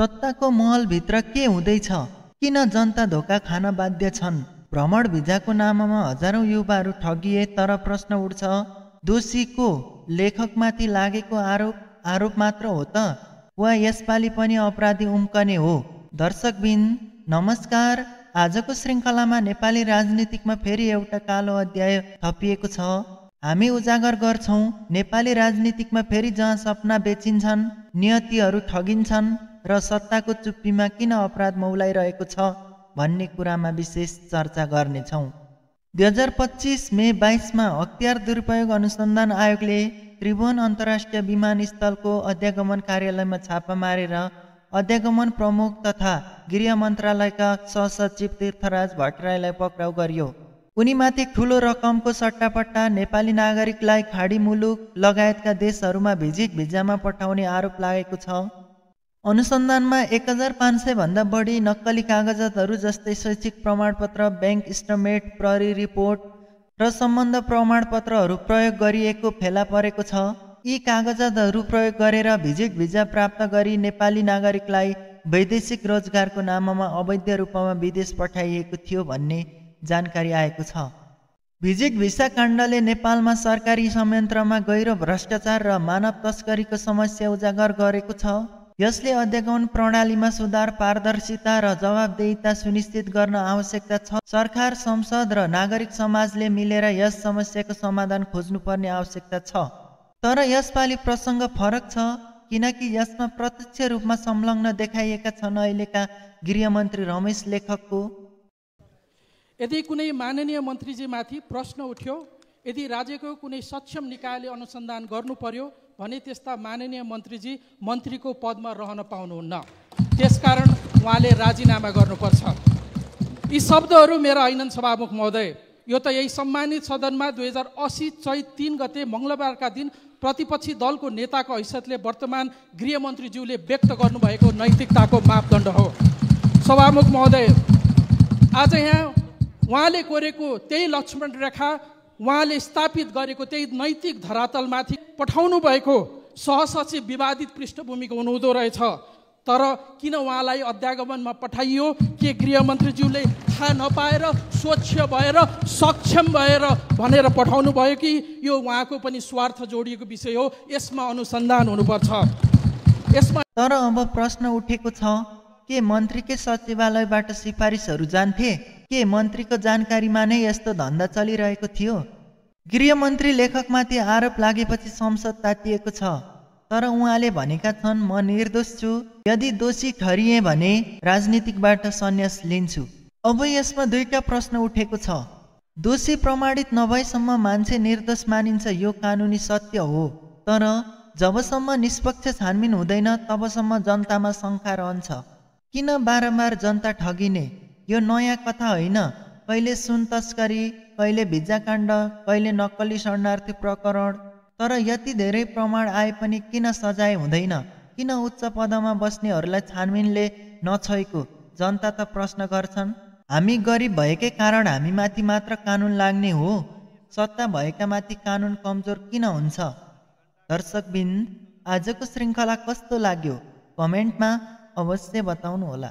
सत्ताको महलभित्र के हुँदैछ? किन जनता धोका खान बाध्य छन्? भ्रमण भिजाको नाममा हजारौं युवाहरू ठगिए, तर प्रश्न उठ्छ, दोषी को? लेखकमाथि लागेको आरोप मात्र हो त, वा यसपालि पनि अपराधी उम्कने हो? दर्शकबिन नमस्कार। आजको श्रृङ्खलामा नेपाली राजनीतिकमा फेरि एउटा कालो अध्याय थपिएको छ। हामी उजागर गर्छौं नेपाली राजनीतिकमा फेरि जहाँ सपना बेचिन्छन्, नियतिहरू ठगिन्छन् र सत्ताको चुप्पीमा किन अपराध मौलाइरहेको छ भन्ने कुरामा विशेष चर्चा गर्नेछौँ। 2025 मे 22 अख्तियार दुरुपयोग अनुसन्धान आयोगले त्रिभुवन अन्तर्राष्ट्रिय विमानस्थलको अध्यागमन कार्यालयमा छापा मारेर अध्यागमन प्रमुख तथा गृह मन्त्रालयका सहसचिव तीर्थराज भट्टराईलाई पक्राउ गर्यो। उनीमाथि ठूलो रकमको सट्टापट्टा नेपाली नागरिकलाई खाडी मुलुक लगायतका देशहरूमा भिजिट भिजामा पठाउने आरोप लागेको छ। अनुसन्धानमा 1500 भन्दा बढी नक्कली कागजातहरू जस्तै शैक्षिक प्रमाणपत्र, बैंक स्टेटमेन्ट, प्रहरी रिपोर्ट र सम्बन्ध प्रमाणपत्रहरू प्रयोग गरिएको फेला परेको छ। यी कागजातहरू प्रयोग गरेर भिजिट भिजा प्राप्त गरी नेपाली नागरिकलाई वैदेशिक रोजगारको नाममा अवैध रूपमा विदेश पठाइएको थियो भन्ने जानकारी आएको छ। भिजिट भिसा काण्डले नेपालमा सरकारी संयन्त्रमा गहिरो भ्रष्टाचार र मानव तस्करीको समस्या उजागर गरेको छ। यसले अध्यागमन प्रणालीमा सुधार, पारदर्शिता र जवाबदेहिता सुनिश्चित गर्न आवश्यकता छ। सरकार, संसद र नागरिक समाजले मिलेर यस समस्याको समाधान खोज्नुपर्ने आवश्यकता छ। तर यसपालि प्रसङ्ग फरक छ, किनकि यसमा प्रत्यक्ष रूपमा संलग्न देखाइएका छन् अहिलेका गृहमन्त्री रमेश लेखकको। यदि कुनै माननीय मन्त्रीजीमाथि प्रश्न उठ्यो, यदि राज्यको कुनै सक्षम निकायले अनुसन्धान गर्नु पर्यो भने त्यस्ता माननीय मन्त्रीजी मन्त्रीको पदमा रहन पाउनुहुन्न। त्यसकारण उहाँले राजीनामा गर्नुपर्छ। यी शब्दहरू मेरा होइनन् सभामुख महोदय, यो त यही सम्मानित सदनमा 2080 चैत 3 गते मङ्गलबारका दिन प्रतिपक्षी दलको नेताको हैसियतले वर्तमान गृहमन्त्रीज्यूले व्यक्त गर्नुभएको नैतिकताको मापदण्ड हो। सभामुख महोदय, आज यहाँ उहाँले कोरेको त्यही लक्ष्मण रेखा, उहाँले स्थापित गरेको त्यही नैतिक धरातलमाथि पठाउनु भएको सहसचिव विवादित पृष्ठभूमिको हुनुहुँदो रहेछ। तर किन उहाँलाई अध्यागमनमा पठाइयो? के गृहमन्त्रीज्यूले थाहा नपाएर, स्वच्छ भएर, सक्षम भएर भनेर पठाउनु भयो कि यो उहाँको पनि स्वार्थ जोडिएको विषय हो? यसमा अनुसन्धान हुनुपर्छ। यसमा तर अब प्रश्न उठेको छ, के मन्त्रीकै सचिवालयबाट सिफारिसहरू जान्थे? के मन्त्रीको जानकारीमा नै यस्तो धन्दा चलिरहेको थियो? गृहमन्त्री लेखकमाथि आरोप लागेपछि संसद तातिएको छ, तर उहाँले भनेका छन्, म निर्दोष छु, यदि दोषी ठहरिए भने राजनीतिकबाट सन्यास लिन्छु। अब यसमा दुईटा प्रश्न उठेको छ। दोषी प्रमाणित नभएसम्म मान्छे निर्दोष मानिन्छ, यो कानुनी सत्य हो। तर जबसम्म निष्पक्ष छानबिन हुँदैन तबसम्म जनतामा शङ्का रहन्छ। किन बारम्बार जनता ठगिने? यो नयाँ कथा होइन। कहिले सुन तस्करी, कहिले भिजाकाण्ड, कहिले नक्कली शरणार्थी प्रकरण। तर यति धेरै प्रमाण आए पनि किन सजाय हुँदैन? किन उच्च पदमा बस्नेहरूलाई छानबिनले नछोएको? जनता त प्रश्न गर्छन्। हामी गरिब भएकै कारण हामीमाथि मात्र कानुन लाग्ने हो? सत्ता भएका माथि कानुन कमजोर किन हुन्छ? दर्शकबिन, आजको श्रृङ्खला कस्तो लाग्यो? कमेन्टमा अवश्य बताउनुहोला।